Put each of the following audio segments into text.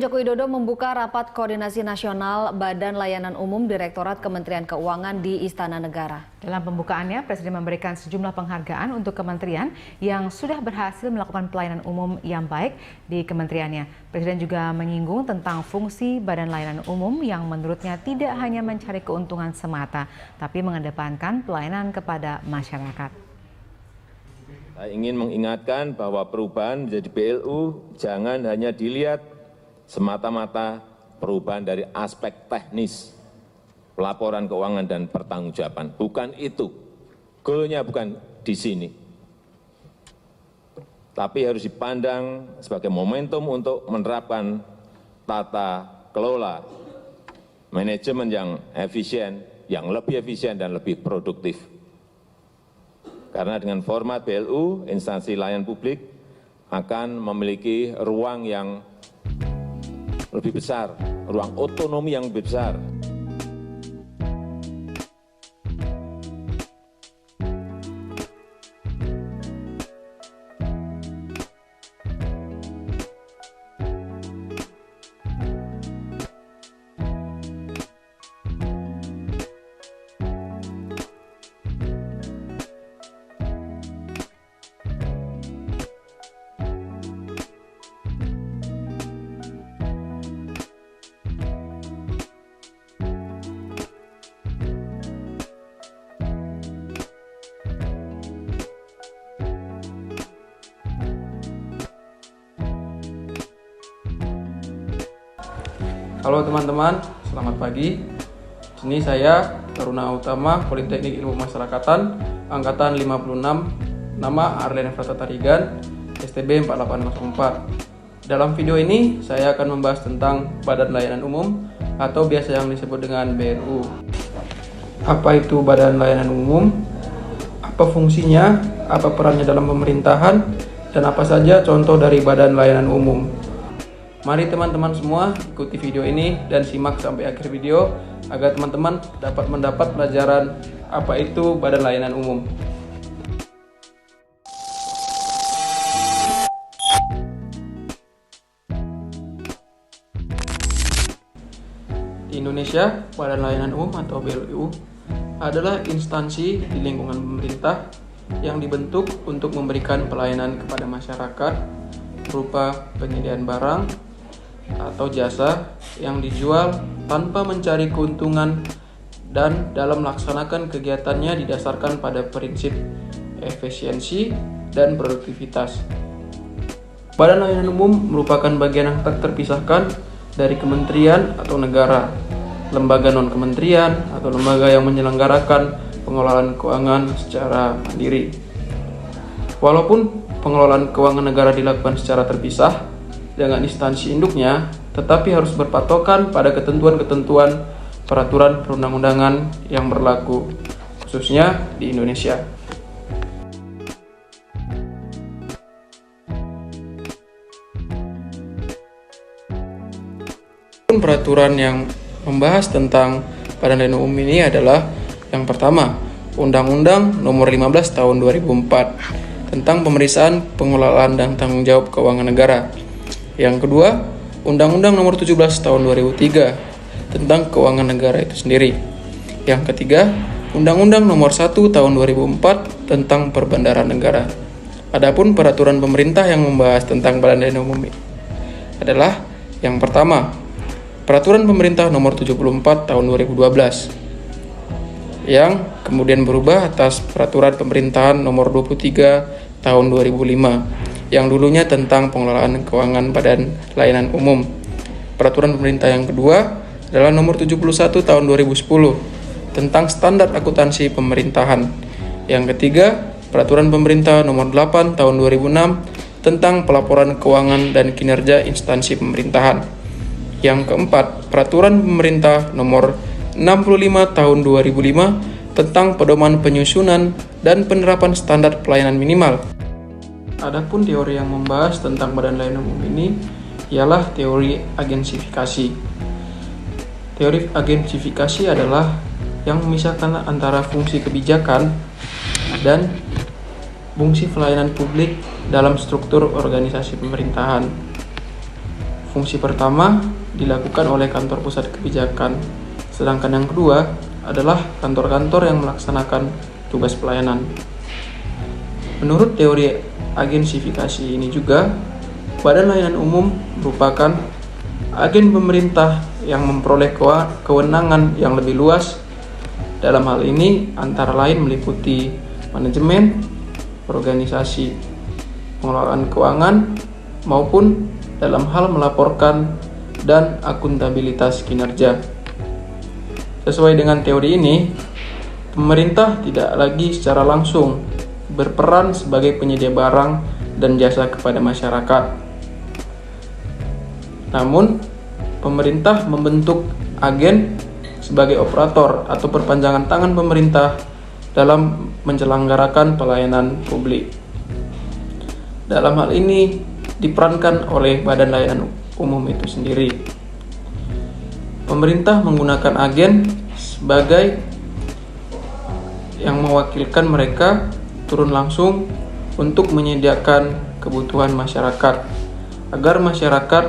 Joko Widodo membuka rapat koordinasi nasional Badan Layanan Umum Direktorat Kementerian Keuangan di Istana Negara. Dalam pembukaannya, Presiden memberikan sejumlah penghargaan untuk kementerian yang sudah berhasil melakukan pelayanan umum yang baik di kementeriannya. Presiden juga menyinggung tentang fungsi Badan Layanan Umum yang menurutnya tidak hanya mencari keuntungan semata, tapi mengedepankan pelayanan kepada masyarakat. Saya ingin mengingatkan bahwa perubahan menjadi BLU jangan hanya dilihat semata-mata perubahan dari aspek teknis, pelaporan keuangan dan pertanggungjawaban. Bukan itu, goalnya bukan di sini. Tapi harus dipandang sebagai momentum untuk menerapkan tata kelola manajemen yang efisien, yang lebih efisien dan lebih produktif. Karena dengan format BLU, instansi layanan publik akan memiliki ruang yang lebih besar, ruang otonomi yang lebih besar. Halo teman-teman, selamat pagi. Sini saya Taruna Utama Politeknik Ilmu Masyarakatan Angkatan 56, nama Arlen Efrata Tarigan, STB 4804. Dalam video ini saya akan membahas tentang Badan Layanan Umum atau biasa yang disebut dengan BLU. Apa itu Badan Layanan Umum? Apa fungsinya? Apa perannya dalam pemerintahan? Dan apa saja contoh dari Badan Layanan Umum? Mari teman-teman semua ikuti video ini dan simak sampai akhir video agar teman-teman dapat mendapat pelajaran apa itu Badan Layanan Umum. Di Indonesia, Badan Layanan Umum atau BLU adalah instansi di lingkungan pemerintah yang dibentuk untuk memberikan pelayanan kepada masyarakat berupa penyediaan barang atau jasa yang dijual tanpa mencari keuntungan dan dalam melaksanakan kegiatannya didasarkan pada prinsip efisiensi dan produktivitas. Badan Layanan Umum merupakan bagian yang tak terpisahkan dari kementerian atau negara, lembaga non-kementerian atau lembaga yang menyelenggarakan pengelolaan keuangan secara mandiri. Walaupun pengelolaan keuangan negara dilakukan secara terpisah dengan instansi induknya, tetapi harus berpatokan pada ketentuan-ketentuan peraturan perundang-undangan yang berlaku, khususnya di Indonesia. Peraturan yang membahas tentang Badan Layanan Umum ini adalah yang pertama, Undang-Undang Nomor 15 Tahun 2004 tentang pemeriksaan, pengelolaan dan tanggung jawab keuangan negara. Yang kedua, Undang-Undang Nomor 17 Tahun 2003 tentang keuangan negara itu sendiri. Yang ketiga, Undang-Undang Nomor 1 Tahun 2004 tentang perbendaharaan negara. Adapun peraturan pemerintah yang membahas tentang Badan Layanan Umum adalah yang pertama, Peraturan Pemerintah Nomor 74 Tahun 2012 yang kemudian berubah atas Peraturan Pemerintahan Nomor 23 Tahun 2005 yang dulunya tentang pengelolaan keuangan Badan Layanan Umum. Peraturan pemerintah yang kedua adalah Nomor 71 Tahun 2010 tentang standar akuntansi pemerintahan. Yang ketiga, Peraturan Pemerintah Nomor 8 Tahun 2006 tentang pelaporan keuangan dan kinerja instansi pemerintahan. Yang keempat, Peraturan Pemerintah Nomor 65 Tahun 2005 tentang pedoman penyusunan dan penerapan standar pelayanan minimal. Adapun teori yang membahas tentang Badan Layanan Umum ini ialah teori agensifikasi. Teori agensifikasi adalah yang memisahkan antara fungsi kebijakan dan fungsi pelayanan publik dalam struktur organisasi pemerintahan. fungsi pertama dilakukan oleh kantor pusat kebijakan, sedangkan yang kedua adalah kantor-kantor yang melaksanakan tugas pelayanan. Menurut teori agensifikasi ini juga, Badan Layanan Umum merupakan agen pemerintah yang memperoleh kewenangan yang lebih luas. Dalam hal ini antara lain meliputi manajemen, organisasi, pengelolaan keuangan, maupun dalam hal melaporkan dan akuntabilitas kinerja. Sesuai dengan teori ini, pemerintah tidak lagi secara langsung berperan sebagai penyedia barang dan jasa kepada masyarakat. Namun, pemerintah membentuk agen sebagai operator atau perpanjangan tangan pemerintah dalam menyelenggarakan pelayanan publik. Dalam hal ini diperankan oleh Badan Layanan Umum itu sendiri. Pemerintah menggunakan agen sebagai yang mewakilkan mereka turun langsung untuk menyediakan kebutuhan masyarakat agar masyarakat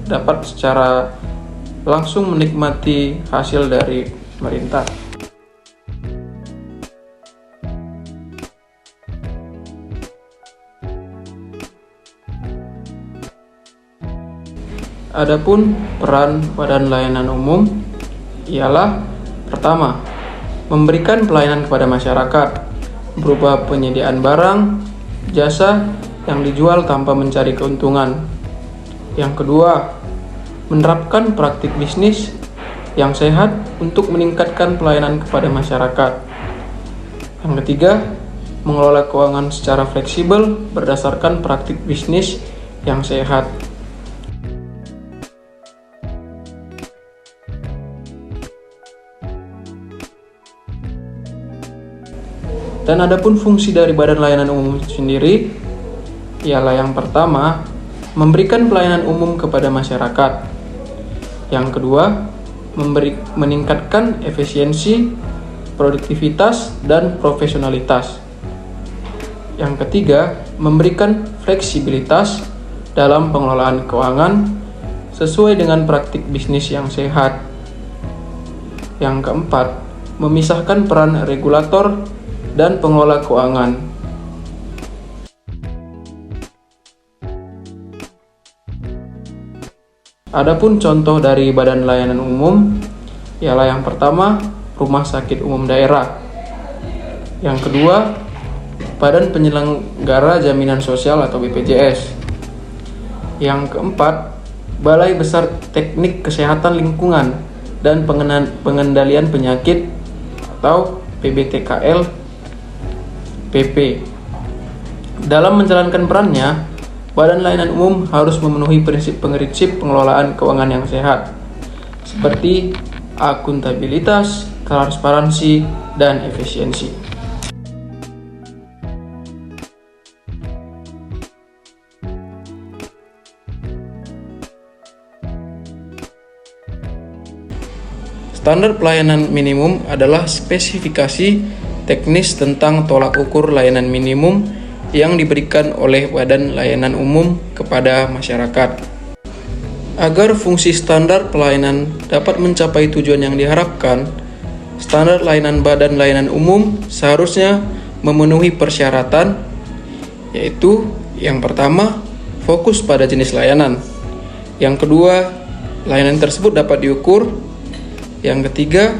dapat secara langsung menikmati hasil dari pemerintah. Adapun peran Badan Layanan Umum ialah pertama, memberikan pelayanan kepada masyarakat berupa penyediaan barang, jasa yang dijual tanpa mencari keuntungan. Yang kedua, menerapkan praktik bisnis yang sehat untuk meningkatkan pelayanan kepada masyarakat. Yang ketiga, mengelola keuangan secara fleksibel berdasarkan praktik bisnis yang sehat. Dan adapun fungsi dari Badan Layanan Umum sendiri ialah yang pertama, memberikan pelayanan umum kepada masyarakat. Yang kedua, meningkatkan efisiensi, produktivitas, dan profesionalitas. Yang ketiga, memberikan fleksibilitas dalam pengelolaan keuangan sesuai dengan praktik bisnis yang sehat. Yang keempat, memisahkan peran regulator dan pengelola keuangan. Adapun contoh dari Badan Layanan Umum ialah yang pertama, Rumah Sakit Umum Daerah. Yang kedua, Badan Penyelenggara Jaminan Sosial atau BPJS. Yang keempat, Balai Besar Teknik Kesehatan Lingkungan dan Pengendalian Penyakit atau PBTKL PP. Dalam menjalankan perannya, Badan Layanan Umum harus memenuhi prinsip-prinsip pengelolaan keuangan yang sehat, seperti akuntabilitas, transparansi, dan efisiensi. Standar pelayanan minimum adalah spesifikasi teknis tentang tolak ukur layanan minimum yang diberikan oleh Badan Layanan Umum kepada masyarakat. Agar fungsi standar pelayanan dapat mencapai tujuan yang diharapkan, standar layanan Badan Layanan Umum seharusnya memenuhi persyaratan, yaitu yang pertama, fokus pada jenis layanan. Yang kedua, layanan tersebut dapat diukur. Yang ketiga,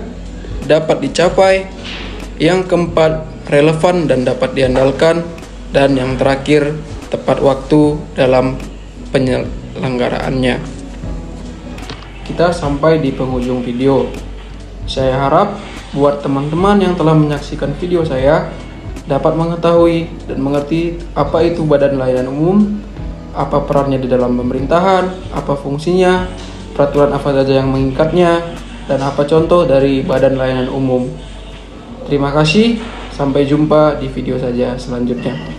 dapat dicapai. Yang keempat, relevan dan dapat diandalkan. Dan yang terakhir, tepat waktu dalam penyelenggaraannya. Kita sampai di penghujung video. Saya harap buat teman-teman yang telah menyaksikan video saya dapat mengetahui dan mengerti apa itu Badan Layanan Umum, apa perannya di dalam pemerintahan, apa fungsinya, peraturan apa saja yang mengikatnya, dan apa contoh dari Badan Layanan Umum. Terima kasih, sampai jumpa di video saja selanjutnya.